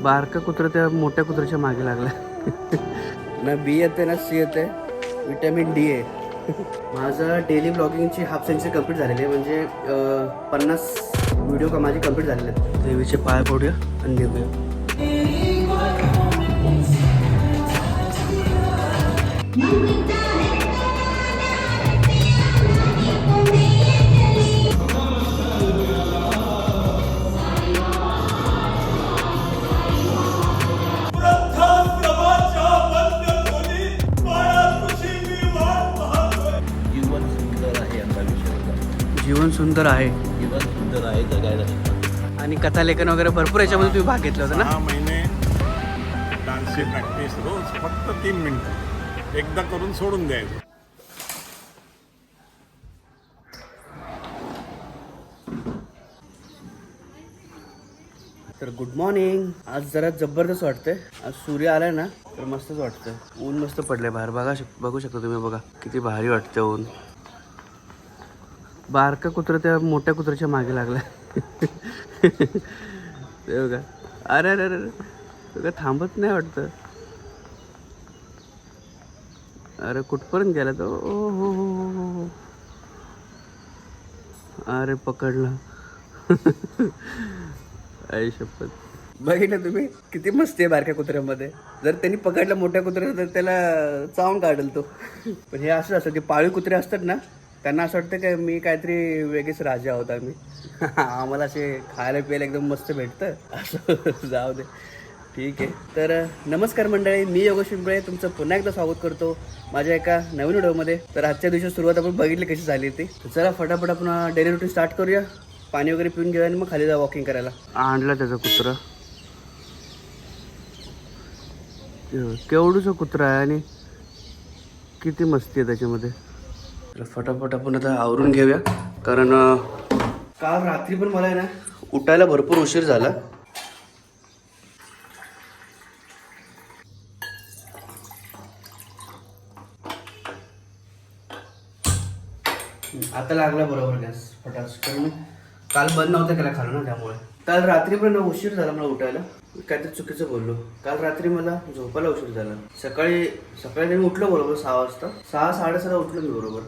बारका कुत्रा त्या मोठ्या कुत्र्याच्या मागे लागला. ना बी येते ना सी येते, विटॅमिन डी आहे. माझं डेली ब्लॉगिंगची हाफ सेंचुरी कंप्लीट झालेली आहे. म्हणजे 50 व्हिडिओ का माझे कंप्लीट झालेले आहेत. देवीचे पाय पडूया आणि निघूया. जीवन सुंदर आहे. जीवन सुंदर आहे, जगायला. आणि कथालेखन वगैरे भरपूर याच्यामध्ये तुम्ही भाग घेतला होता ना. 6 महिने डान्सची प्रॅक्टिस रोज फक्त 3 मिनिटं एकदा करून सोडून द्यायचं. तर गुड मॉर्निंग. आज जरा जबरदस्त वाटतंय. आज सूर्य आलाय ना तर मस्तच वाटतंय. ऊन मस्त पडलंय बाहेर. बघू शकता तुम्ही. बघा किती भारी वाटतं ऊन. बारका कुत्रा त्या मोठ्या कुत्र्याच्या मागे लागला. ते बघा. अरे अरे अरे बघा, थांबत नाही वाटतं. अरे कुठपर्यंत गेला तो. ओ हो हो हो हो. अरे पकडला. आई शपथ. बघितलं तुम्ही किती मस्ती आहे बारक्या कुत्र्यामध्ये. जर त्यांनी पकडलं मोठ्या कुत्र्याला तर त्याला चावून काढेल तो. पण हे असं असतं, ते पाळीव कुत्रे असतात ना, त्यांना असं वाटतं की मी काहीतरी वेगळेच राजा होता मी. आम्हाला असे खायला प्यायला एकदम मस्त भेटतं असं. जाऊ दे, ठीक आहे. तर नमस्कार मंडळी, मी योगेश पिंपळे तुमचं पुन्हा एकदा स्वागत करतो माझ्या एका नवीन व्हिडिओमध्ये. तर आजच्या दिवशी सुरुवात आपण बघितली कशी झाली ती. तर चला फटाफट आपण डेली रुटीन स्टार्ट करूया. पाणी वगैरे पिऊन घेऊया आणि मग खाली जा वॉकिंग करायला. आणला त्याचा कुत्रा. केवढूसा कुत्रा आहे आणि किती मस्ती आहे त्याच्यामध्ये. तर फटाफट आपण आता आवरून घेऊया, कारण काल रात्री पण मला आहे ना उठायला भरपूर उशीर झाला. आता लागला बरोबर गॅस फटास. कारण काल बंद नव्हतं केला खाणं ना, त्यामुळे काल रात्री पण उशीर झाला मला उठायला. काहीतरी चुकीचं बोललो. काल रात्री मला झोपायला उशीर झाला. सकाळी मी उठलो बरोबर 6 वाजता. 6-6:30 उठलो मी बरोबर.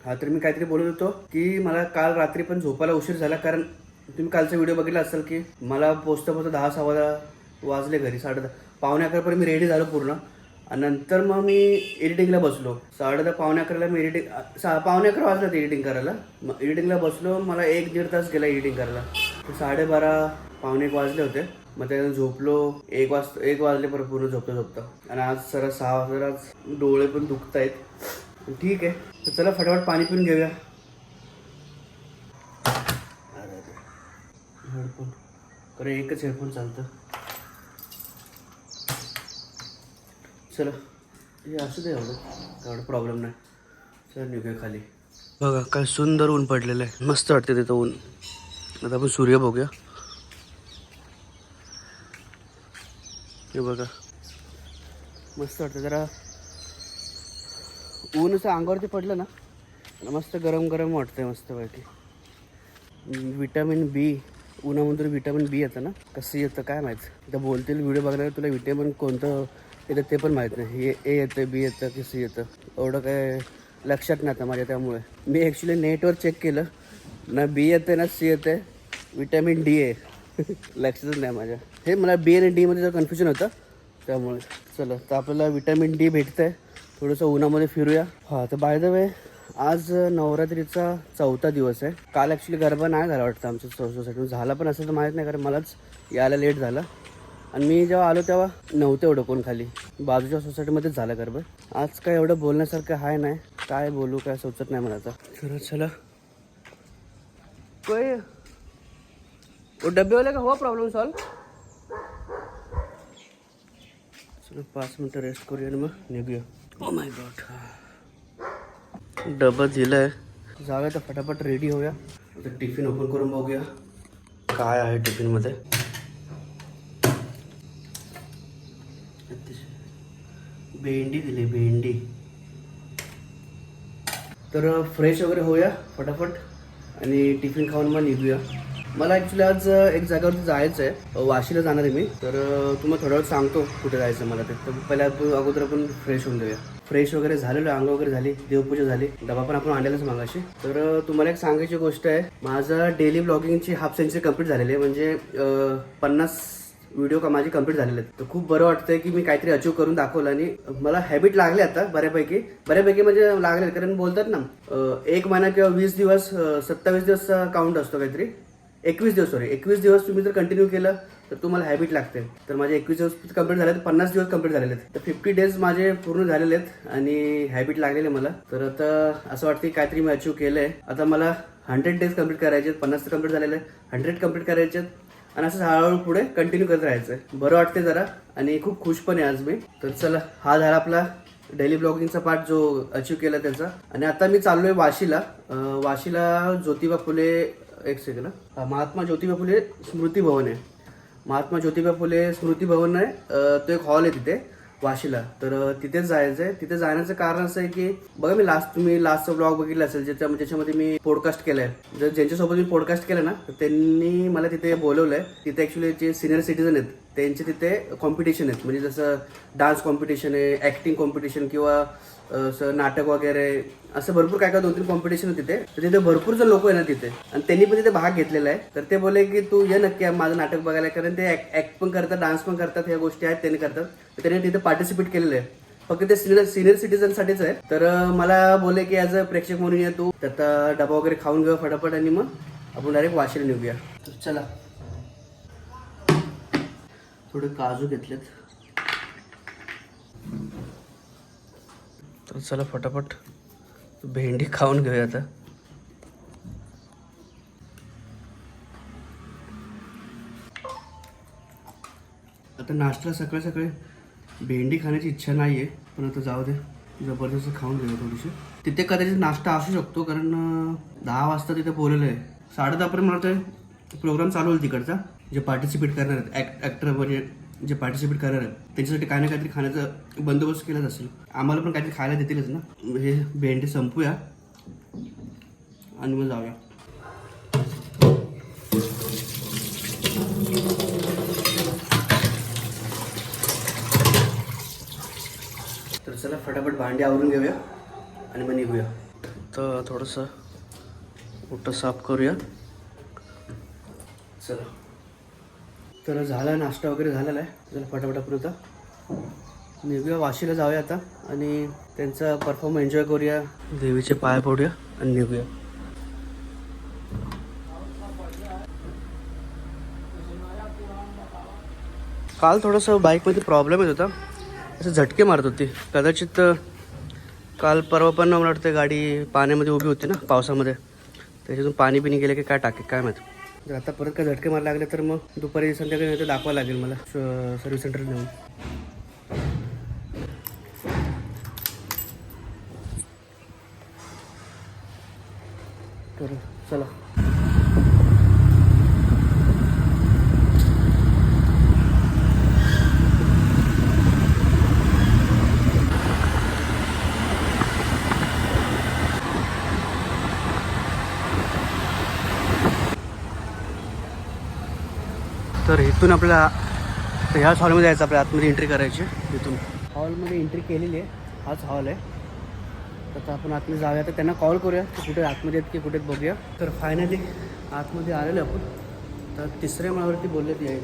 हा, तर मी काहीतरी बोलत होतो की मला काल रात्री पण झोपायला उशीर झाला. कारण तुम्ही कालचा व्हिडिओ बघितला असाल की मला पोचता 10-6 वाजले घरी. 10:30 11:45 मी रेडी झालो पूर्ण. आणि नंतर मग मी एडिटिंगला बसलो. 10:30-11:45 मी एडिटिंग 11:45 वाजला ते एडिटिंग करायला. मग एडिटिंगला बसलो. मला 1-1.5 तास गेला एडिटिंग करायला. 12:30-1 वाजले होते. मग त्यानंतर झोपलो. 1 वाजले परत पूर्ण झोपता. आणि आज सर 6 वाजता. आज डोळे पण दुखत आहेत. ठीक आहे, तर चला फटाफट पाणी पिऊन घेऊया. हेडफोन अरे एकच हेडफोन चालतं. चला हे असू दे, एवढं प्रॉब्लेम नाही. चला निघूया खाली. बघा काय सुंदर ऊन पडलेलं आहे. मस्त वाटते तिथं ऊन. आता आपण सूर्य बघूया. हे बघा मस्त वाटतं. जरा ऊन असं अंगावरती पडलं ना, मस्त गरम गरम वाटतंय मस्तपैकी. विटॅमिन बी, उन्हामधून विटॅमिन बी येतं ना, कसं येतं काय माहीत. आता बोलतील व्हिडिओ बघायला तुला विटॅमिन कोणतं येतं ते पण माहीत नाही. ए येतं, बी येतं, कसं येतं एवढं काय लक्षात नाही आता माझ्या. त्यामुळे मी ॲक्च्युली नेटवर चेक केलं ना, बी येते ना सी येते, विटॅमिन डी आहे. लक्षातच नाही माझ्या. हे मला बी आणि डीमध्ये जर कन्फ्युजन होतं त्यामुळे. चला, तर आपल्याला विटॅमिन डी भेटतं आहे. थोडंसं उन्हामध्ये फिरूया. हां, तर बाय द वे आज नवरात्रीचा 4था दिवस आहे. काल ॲक्च्युली गरबा नाही झाला वाटतं आमच्या सोसायटीमध्ये. झाला पण असेल तर माहीत नाही, कारण मलाच यायला लेट झालं. आणि मी जेव्हा आलो तेव्हा नव्हतं एवढं कोण खाली. बाजूच्या सोसायटीमध्येच झालं गरबा. आज काय एवढं बोलण्यासारखं आहे नाही. काय बोलू काय सुचत नाही मला आता. तर चला कोई वो डब्बे वाले का हुआ प्रॉब्लेम सॉल्व. चलो 5 मिनटं रेस्ट करूया आणि मग निघूया. ओ माय गॉड, डबा दिला आहे. जाऊया तर फटाफट रेडी होऊया. आता टिफिन ओपन करून बघूया काय आहे टिफिनमध्ये. भेंडी दिली, भेंडी. तर फ्रेश वगैरे होऊया फटाफट आणि टिफिन खाऊन मग निघूया. मला ॲक्च्युली आज एक जागेवरती जायचं आहे, वाशीला जाणार आहे मी. तर तुम्हाला थोड्या वेळ सांगतो कुठे जायचं मला ते. तर पहिल्या अगोदर आपण फ्रेश होऊन देऊया. फ्रेश वगैरे झालेलं, अंग वगैरे झाली, देवपूजा झाली, डबा पण आपण आणलेलाच मागाशी. तर तुम्हाला एक सांगायची गोष्ट आहे, माझं डेली ब्लॉगिंगची हाफ सेंचुरी कंप्लीट झालेली आहे. म्हणजे 50 व्हिडिओ माझे कंप्लीट झालेले आहेत. तर खूप बरं वाटतंय की मी काहीतरी अचीव करून दाखवलं आणि मला हॅबिट लागले आता बऱ्यापैकी म्हणजे लागले. कारण बोलतात ना 1 महिना किंवा 20 दिवस 27 दिवसचा काउंट असतो काहीतरी, 21 दिवस तुम्ही जर कंटिन्यू केलं तर तुम्हाला हॅबिट लागते. तर माझे 21 दिवस कंप्लीट झाले, 50 दिवस कंप्लीट झालेले आहेत. तर 50 डेज माझे पूर्ण झालेले आहेत आणि हॅबिट लागलेले मला. तर आता असं वाटतं की काहीतरी मी अचीव केलं आहे. आता मला 100 डेज कंप्लीट करायचे आहेत. 50 कंप्लीट झालेले आहे, 100 कंप्लीट करायचे आहेत आणि असं हळूहळू पुढे कंटिन्यू करत राहायचं आहे. बरं वाटते जरा आणि खूप खुश पण आहे आज मी. तर चला, हा झाला आपला डेली ब्लॉगिंगचा पार्ट जो अचीव केला त्याचा. आणि आता मी चाललोय वाशीला. वाशीला ज्योतिबा फुले, एक सेकंड, महात्मा ज्योतिबा फुले स्मृती भवन आहे. महात्मा ज्योतिबा फुले स्मृती भवन आहे. तो एक हॉल आहे तिथे वाशीला. तर तिथेच जायचं आहे. तिथे जाण्याचं कारण असं आहे की बघा, तुम्ही लास्टचा ब्लॉग बघितला असेल ज्याच्यामध्ये मी पॉडकास्ट केलाय. ज्यांच्यासोबत मी पॉडकास्ट केलं ना, तर त्यांनी मला तिथे बोलवलंय. तिथे ऍक्च्युली जे सिनियर सिटीजन आहेत त्यांचे तिथे कॉम्पिटिशन आहेत. म्हणजे जसं डान्स कॉम्पिटिशन आहे, ऍक्टिंग कॉम्पिटिशन किंवा असं नाटक वगैरे, असं भरपूर काय 2-3 कॉम्पिटिशन आहे तिथे. तर तिथे भरपूर जण लोक आहे ना तिथे, आणि त्यांनी पण तिथे भाग घेतलेला आहे. तर ते बोलले की तू ये नक्की माझं नाटक बघायला, कारण ते ऍक्ट पण करतात, डान्स पण करतात, ह्या गोष्टी आहेत त्यांनी करतात. तर त्यांनी तिथे पार्टिसिपेट केलेलं आहे. फक्त ते सिनियर सिटीजनसाठीच आहे. तर मला बोलले की ॲज अ प्रेक्षक म्हणून ये तू. तर डबा वगैरे खाऊन घेऊ फटाफट आणि मग आपण डायरेक्ट वाशीला निघूया. तर चला, थोडे काजू घेतलेत. तर चला फटाफट भेंडी खाऊन घेऊया आता. आता नाश्ता सकाळी भेंडी खाण्याची इच्छा नाही आहे, पण आता जाऊ दे, जबरदस्त खाऊन घेऊया थोडीशी. तिथे कदाचित नाश्ता असू शकतो, कारण 10 वाजता तिथे बोललेलं आहे. 10:30 पर्यंत मला वाटतं प्रोग्राम चालू होईल तिकडचा. जे पार्टिसिपेट करणार आहेत ॲक्टर म्हणजे जे पार्टिसिपेट करणार आहेत त्यांच्यासाठी काही ना काहीतरी खाण्याचा बंदोबस्त केलाच असेल. आम्हाला पण काहीतरी खायला देतीलच ना. हे भेंडी संपूया आणि मग जाऊया. तर चला फटाफट भांडी आवरून घेऊया आणि मग निघूया. तर थोडंसं मोठं साफ करूया. चला, तर झाला नाश्ता वगैरे झालेला आहे. चला फटाफट आपण आता निघूया, वाशीला जाऊया आता आणि त्यांचा परफॉर्मन्स एन्जॉय करूया, देवीचे पाय पडूया आणि निघूया. काल थोडंसं बाईकमध्ये प्रॉब्लेम येत होता, असं झटके मारत होती. कदाचित काल परवा पण मला वाटतं गाडी पाण्यामध्ये उभी होती ना पावसामध्ये, त्याच्यातून पाणी पिणी गेले की काय टाके काय माहिती. जर आता परत काय झटके मारायला लागले तर मग दुपारी संध्याकाळी नाही तर दाखवावं लागेल मला सर्व्हिस सेंटर नेऊन. तर चला, तर इथून आपल्याला ह्याच हॉलमध्ये जायचं. आपल्या आतमध्ये एंट्री करायची. इथून हॉलमध्ये एंट्री केलेली आहे. हाच हॉल आहे. तर आता आपण आतमध्ये जाऊया. तर त्यांना कॉल करूया की कुठे आतमध्ये आहेत की कुठे बघूया. तर फायनली आतमध्ये आलेलो आपण. तर 3ऱ्या माळ्यावरती बोलले ती आहे.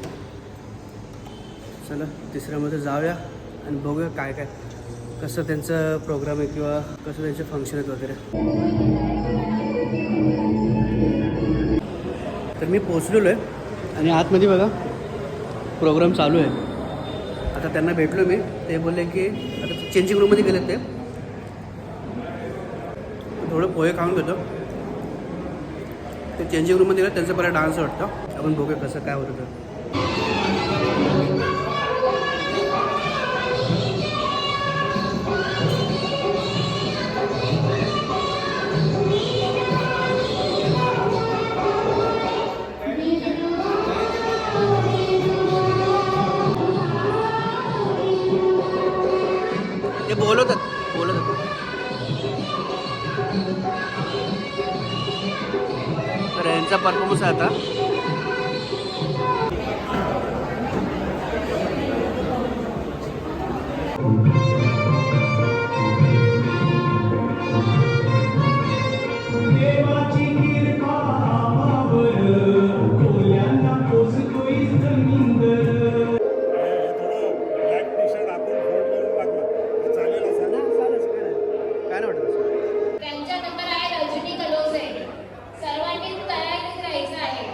चला 3ऱ्यामध्ये जाऊया आणि बघूया काय काय कसं त्यांचं प्रोग्राम आहे किंवा कसं त्यांचे फंक्शन आहेत वगैरे. तर मी पोचलेलो आहे आणि आतमध्ये बघा प्रोग्राम चालू आहे. आता त्यांना भेटलो मी. ते बोलले की आता चेंजिंग रूममध्ये गेलेत. ते थोडं पोहे खाऊन घेतो. ते चेंजिंग रूममध्ये गेलं, त्यांचं बरं डान्स वाटतं. आपण बघूया कसं काय होतं तर. त्यांचा परफॉर्मन्स आहे आता. त्यांचा नंबर आहे रजनी कलोसे. सर्वांनी तयारीत राहायचं आहे.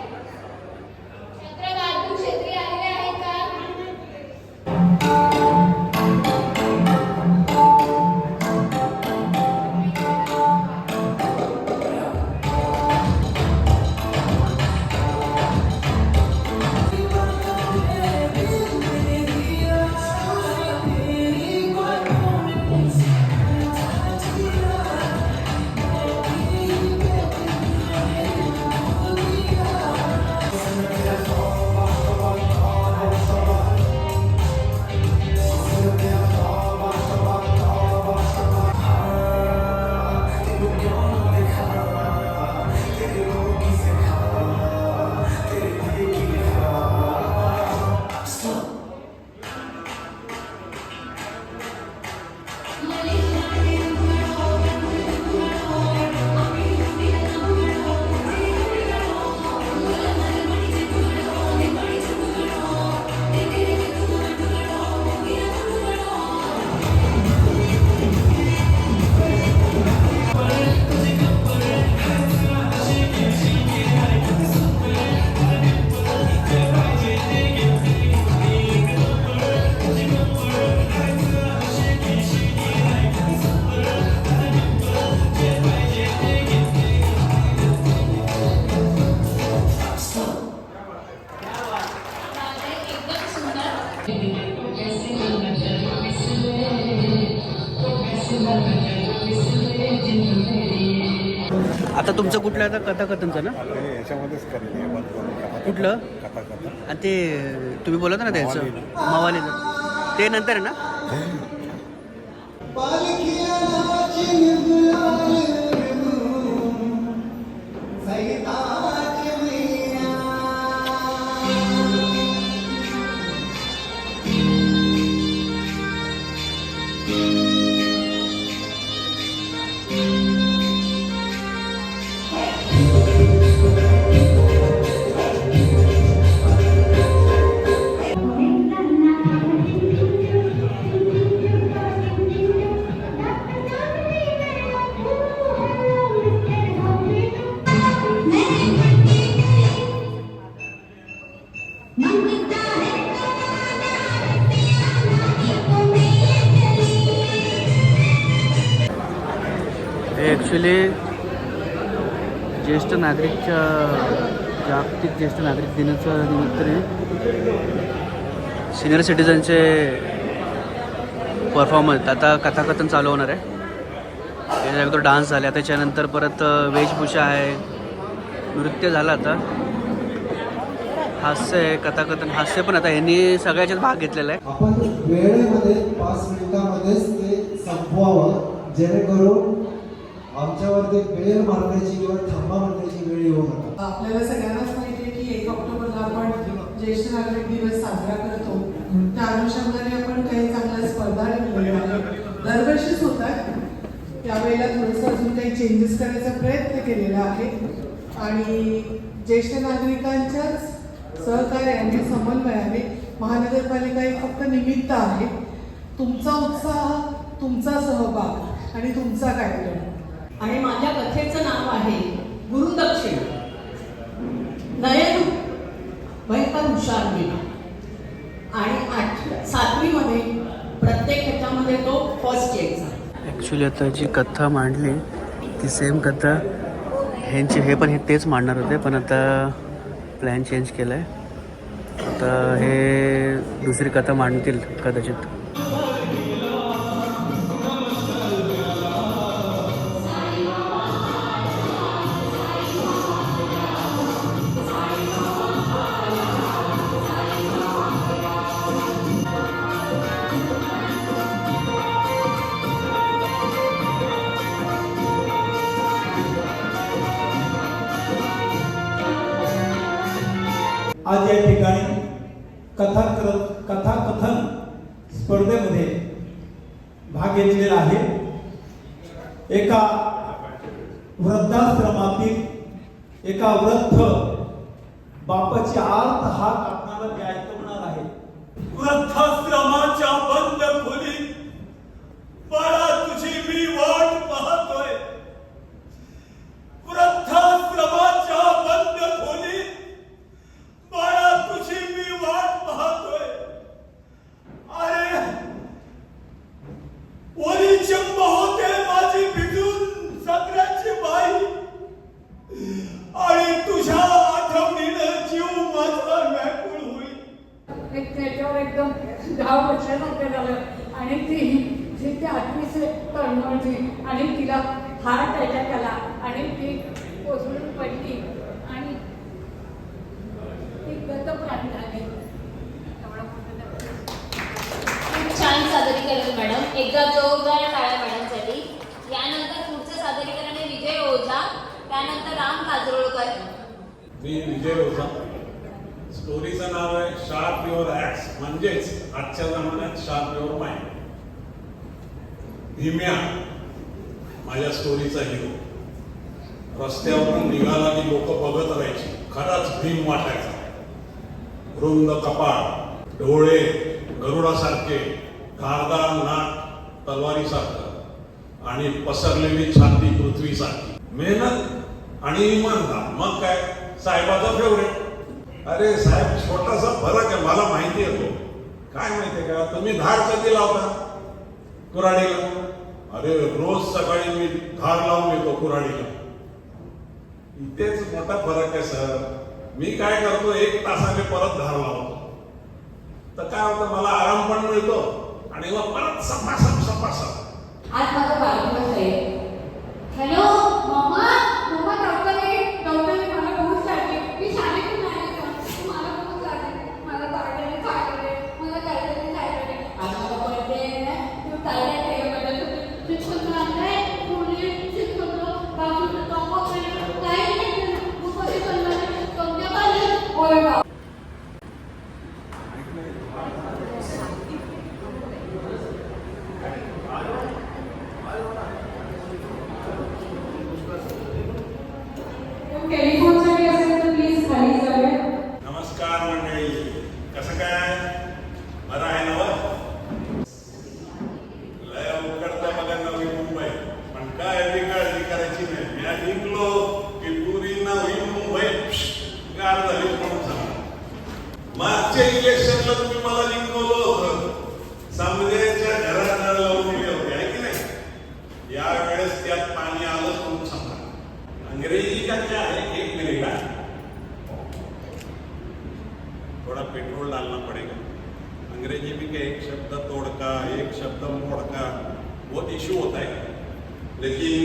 छत्रवारतून क्षेत्री आलेले आहेत का? आता तुमचं कुठलं आता कथाकथनचं ना? याच्यामध्येच करेल कुठलं? कथा कथा आणि ते तुम्ही बोलत ना त्याचं मवालीचं ते नंतर आहे ना? ॲक्च्युली ज्येष्ठ नागरिकच्या जागतिक ज्येष्ठ नागरिक दिनाच्या निमित्ताने सिनियर सिटीजनचे परफॉर्मन्स आता कथाकथन चालू होणार आहे. त्याच्या अगोदर डान्स झाला, त्याच्यानंतर परत वेशभूषा आहे, नृत्य झालं, आता हास्य आहे, कथाकथन हास्य पण आता यांनी सगळ्याच्यात भाग घेतलेला आहे. आपण वेळेमध्ये 5 मिनिटांमध्येच ते संपवावं, जेणेकरून आमच्यावरती बेल मारण्याची किंवा थांबा मारण्याची वेळ येऊ नका. आपल्याला सगळ्यांनाच माहिती आहे की 1 ऑक्टोबरला आपण ज्येष्ठ नागरिक दिवस साजरा करतो. त्या अनुषंगाने आपण काही चांगल्या स्पर्धा ठेवलेल्या आहेत, दरवर्षीच होतात. त्यावेळेला थोडंसं अजून काही चेंजेस करण्याचा प्रयत्न केलेला आहे आणि ज्येष्ठ नागरिकांच्याच सहकार्याने समन्वयाने महानगरपालिका एक फक्त निमित्त आहे. तुमचा उत्साह, तुमचा सहभाग आणि तुमचा कार्यक्रम. आणि माझ्या कथेचं नाव आहे गुरुदक्षिणा. नयन भयंकर हुशार मुलगा आणि 7वीमध्ये प्रत्येक ह्याच्यामध्ये तो फर्स्ट यायचा. ॲक्च्युली आता जी कथा मांडली ती सेम कथा ह्यांची हे पण तेच मांडणार होते, पण आता प्लॅन चेंज केला आहे. आता हे दुसरी कथा मांडतील कदाचित. ठिकाणी कथाकथन स्पर्धेमध्ये भाग घेतलेला आहे. एका वृद्धाश्रमातील एका वृद्ध बापाची आर्त हात आपणाला मी ऐकवणार आहे. वृद्धाश्रमाच्या बंद खोलीत बाळा तुझी मी वाट पाहतोय. वृद्धाश्रमाच्या बंद खोलीत बाळा तुझी मी वाट पाहतोय. अरे ओली चंब होते माझी भिजून सगळ्याची बाई आणि तुझ्या आठवणीनं जीव माझा व्याकुळ होईल. त्याच्यावर एकदम धाव बसल्यासारखं झालं आणि ती आठवीचे तळमळली आणि तिला हार्ट अटॅक आला आणि ती कोसळून पडली आणि ती गतप्राणी झाली. खूप छान सादरीकरण मॅडम. एकदा जोरदार टाळ्या मॅडमसाठी. यानंतर पुढचं सादरीकरण आहे विजय ओझा, त्यानंतर राम काजरोळकर. मी विजय ओझा. स्टोरीचं नाव आहे शार्प युअर ॲक्स, म्हणजेच आजच्या जमान्यात शार्प युअर माइंड. भीम्या माझ्या स्टोरीचा हिरो. रस्त्यावरून निघाला की लोक बघत राहायची. खराच भीम वाटायचा. रुंद कपाळ, डोळे गरुडासारखे, धारदार नाक तलवारीसारखं आणि पसरलेली छाती पृथ्वीसारखी. मेहनत आणि इमानदार. मग काय साहेबाचा फेवरेट. अरे साहेब छोटासा फरक आहे, मला माहिती आहे तो. काय माहितीये का, तुम्ही धार कधी लावता कुऱ्हाडीला? अरे रोज सकाळी मी धार लावून येतो कुऱ्हाडीला. इथेच मोठा फरक आहे सर. मी काय करतो, 1 तासाने परत धार लावतो. तर काय होतं, मला आराम पण मिळतो आणि मग परत सपासप. आज माझा वाढदिवस आहे. Hello mamma. मम्मा डॉक्टरने मला भूक लागली. मी शाळेतून आले का मला भूक लागली. मला तारड्याने खायला दे. मला तारड्याने खायला दे. आज मला बर्थडे आहे ना, तू तारड्या ठेवायला शिक्षण आणलंय. पुढे शिक्षण बाजूला काम केलं काय नाही. मग कधी चालणार तुमच्या पाहिजे. होय बा. टेलिफोनसाठी असेल तर प्लीज खाली जाऊया. नमस्कार मंडळी, कसं काय, बरं आहे ना? लय उकडतं बघा नवी मुंबई, पण काय ती काळजी करायची नाही. मी निघलो की पुरी नवी मुंबई गार झाली म्हणून सांगा. मागच्या इलेक्शनला तुम्ही मला जिंकवलं होतं. समजेच्या घरात नळ लावून दिले होते, आहे की नाही? यावेळेस त्यात पाणी आलं म्हणून सांगा. अंग्रेजी का क्या है, 1 मिनट है, थोड़ा पेट्रोल डालना पड़ेगा. अंग्रेजी में क्या एक शब्द तोड़का, एक शब्द मोड़का बहुत इशू होता है. लेकिन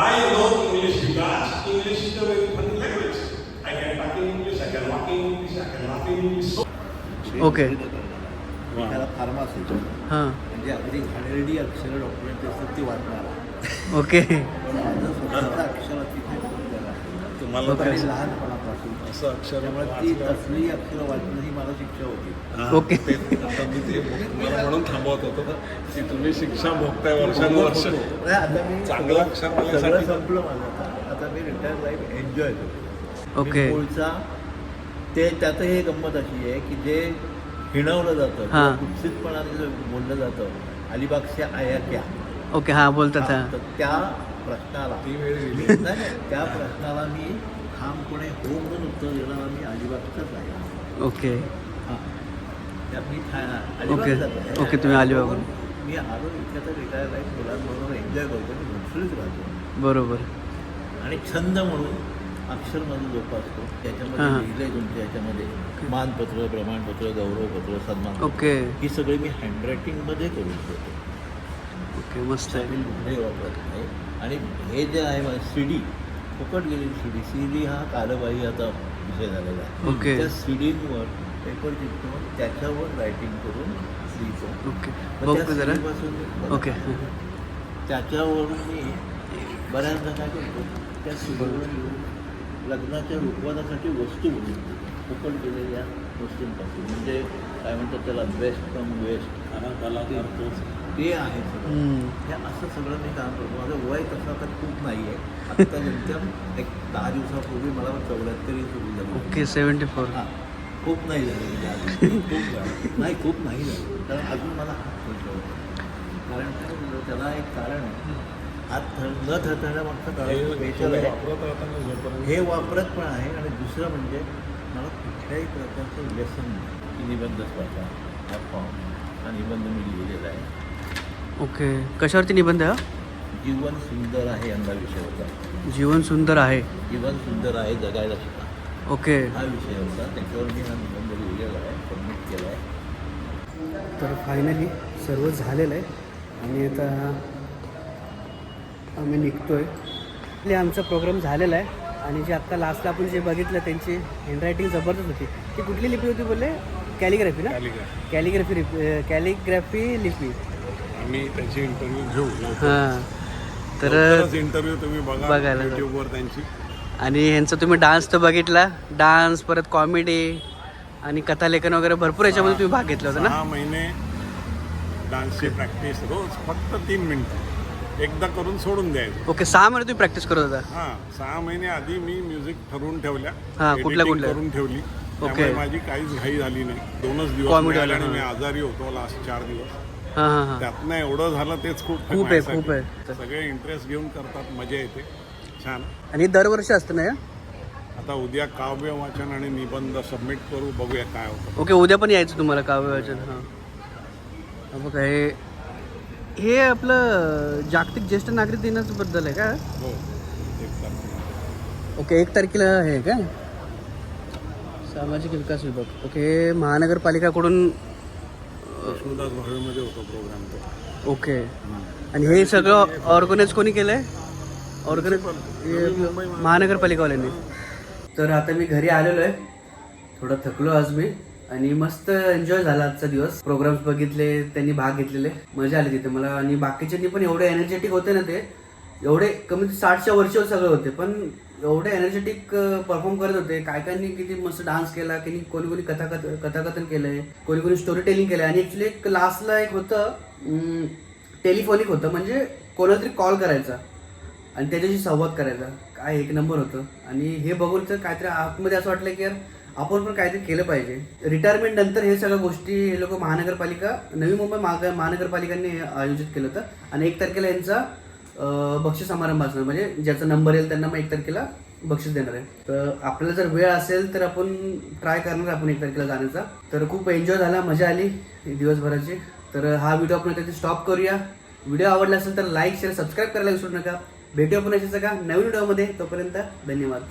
I know English because English is a very funny language. I can talk in English, I can walk in English, I can laugh in English. Okay. त्याला फार्मासी हां. म्हणजे अगदी घाणेरडी अक्षरं डॉक्टरांची असतात ती वाचणार. ओके. पण माझं स्वतःचं अक्षर अतिशय सुंदर आहे. तुम्हाला आणि लहानपणापासून असं अक्षर त्यामुळे ती तसली अक्षरं वाचणं ही मला शिक्षा होती. ओके. आता मी ते मला म्हणून थांबवत होतो की तुम्ही शिक्षा भोगताय वर्षानुवर्ष. नाही, आता मी चांगलं अक्षर सगळं बोलण्यासाठी संपलं माझं. आता मी रिटायर लाईफ एन्जॉय करतो. ओके. मूळचा ते त्यात हे गंमत अशी आहे की जे हिणवलं जातं, हां. कुत्सितपणाने जे बोललं जातं, अलिबागच्या आया क्या. ओके. हां बोलतात. हां. तर त्या प्रश्नाला ती वेळ गेली. नाही, त्या प्रश्नाला मी ठामपणे हो म्हणून उत्तर देणारा मी अलिबागचाच आहे. ओके. हां, त्या मी ओके. अलिबागचाच आहे. ओके, तुम्ही अलिबागहून. मी आलो इतक्या तर रिटायर लाईफ मुलांबरोबर एन्जॉय करतो. मी घुसळीत राहतो बरोबर. आणि छंद म्हणून अक्षर माझं जोपासतो. त्याच्यामध्ये हां. लिहिलंय तुमच्या याच्यामध्ये मानपत्र, प्रमाणपत्र, गौरवपत्र, सन्मान. ओके. ही सगळी मी हँडरायटिंगमध्ये करून ठेवतो. ओके. मस्त आहे. मी कुठेही वापरत नाही. आणि हे जे आहे माझं CD, फुकट गेलेली CD हा कालबाह्य आता विषय झालेला आहे. ओके. त्या CDवर पेपर चिपकवून त्याच्यावर रायटिंग करून लिहितो. ओके. मग त्या बघू जरा. CD पासून ओके. त्याच्यावरून मी बऱ्याचदा काय करतो, त्या CDवरून लग्नाच्या रुखवादासाठी वस्तू बनवतो. फुकट केलेल्या गोष्टींपासून, म्हणजे काय म्हणतात त्याला बेस्ट फ्रॉम वेस्ट ते आहे सगळं. हे असं सगळं मी काम करतो. माझं वय तसं आता खूप नाही आहे. आत्ता नेमक्या एक 10 दिवसापूर्वी मला 74 सुरू झाली. ओके 74. हां, खूप नाही झालं म्हणजे अजून खूप झालं नाही, खूप नाही झालं. कारण अजून मला हात ठेवतो. कारण काय झालं, त्याला एक कारण आहे. हात न थरथरण्यामागचं कारण स्पेशल आहे. हे वापरत पण आहे. आणि दुसरं म्हणजे मला कुठल्याही प्रकारचं व्यसन नाही. निबंध स्पर्धा हा फॉर्म, हा निबंध मी लिहिलेला आहे. ओके, कशावरती निबंध आहे? जीवन सुंदर आहे यंदा विषय होता. जीवन सुंदर आहे. जीवन सुंदर आहे, जगायला शिका, ओके. हा विषय होता. त्याच्यावर मी हा निबंध लिहिलेला आहे, सबमिट केला आहे. तर फायनली सर्व झालेलं आहे आणि आता आम्ही निघतोय. आपले आमचा प्रोग्राम झालेला आहे आणि जे आत्ता लास्टला आपण जे बघितलं त्यांची हँडरायटिंग जबरदस्त होती. ती कुठली लिपी होती बोलले? कॅलिग्राफी ना? कॅलिग्राफी लिपी. आम्ही त्याची इंटरव्ह्यू घेऊ. हां, तर इंटरव्ह्यू तुम्ही बघायला यूट्यूबवर त्यांची. आणि ह्यांचा तुम्ही डान्स तर बघितला, डान्स परत कॉमेडी आणि कथालेखन वगैरे भरपूर याच्यामध्ये तुम्ही भाग घेतला होता ना? 6 महिने डान्सची प्रॅक्टिस रोज, फक्त 3 मिनिटं एकदा करून सोडून द्यायचं. ओके, 6 महिने तुम्ही प्रॅक्टिस करत होता? हां, 6 महिने आधी मी म्युझिक ठरवून ठेवल्या, कुठल्या करून ठेवली. त्यामुळे माझी काहीच घाई झाली नाही. 2च दिवस मिळाले आणि मी आजारी होतो लास्ट 4 दिवस. हां, त्यातनं एवढं झालं तेच खूप आहे. सगळे इंटरेस्ट घेऊन करतात, मजा येते, छान. आणि दरवर्षी असतं ना? आता उद्या काव्य वाचन आणि निबंध सबमिट करू, बघूया काय होतं. ओके, उद्या पण यायचं तुम्हाला काव्य वाचन? हां, बघा हे आपलं जागतिक ज्येष्ठ नागरिक दिनाबद्दल आहे का? हो, 1 तारखेला. ओके, 1 तारखेला आहे का? सामाजिक विकास विभाग. ओके, महानगरपालिकाकडून विष्णुदास भावेमध्ये होतो प्रोग्राम तो. ओके. आणि हे सगळं ऑर्गनाईज कोणी केलं आहे? महानगरपालिकावाल्यांनी. तर आता मी घरी आलेलो आहे. थोडं थकलो आज मी आणि मस्त एन्जॉय झाला आजचा दिवस. प्रोग्राम्स बघितले, त्यांनी भाग घेतलेले, मजा आली तिथे मला. आणि बाकीच्यांनी पण एवढे एनर्जेटिक होते ना, ते एवढे कमी 60च्या वरचे सगळे होते, पण एवढे एनर्जेटिक परफॉर्म करत होते. काय कायनी किती मस्त डान्स केला, कोणी कोणी कथाकथन केलंय, कोणी स्टोरी टेलिंग केलंय. आणि ॲक्च्युली एक लास्टला एक होतं टेलिफोनिक होतं, म्हणजे कोणाला तरी कॉल करायचा आणि त्याच्याशी संवाद करायचा. काय 1 नंबर होतं. आणि हे बघून तर काहीतरी आतमध्ये असं वाटलं की यार आपण पण काहीतरी केलं पाहिजे. रिटायरमेंट नंतर हे सगळ्या गोष्टी हे लोक नवी मुंबई महानगरपालिकांनी आयोजित केलं होतं. आणि 1 तारखेला यांचा बक्षीस समारंभ असणार, म्हणजे ज्याचा नंबर येईल त्यांना मग 1 तारखेला बक्षीस देणार आहे. तर आपल्याला जर वेळ असेल तर आपण ट्राय करणार आपण 1 तारखेला जाण्याचा. तर खूप एन्जॉय झाला, मजा आली दिवसभराची. तर हा व्हिडिओ आपण इथे स्टॉप करूया. व्हिडिओ आवडला असेल तर लाईक, शेअर, सबस्क्राईब करायला विसरू नका. भेटू आपण अशाच का नवीन व्हिडिओमध्ये. तोपर्यंत धन्यवाद.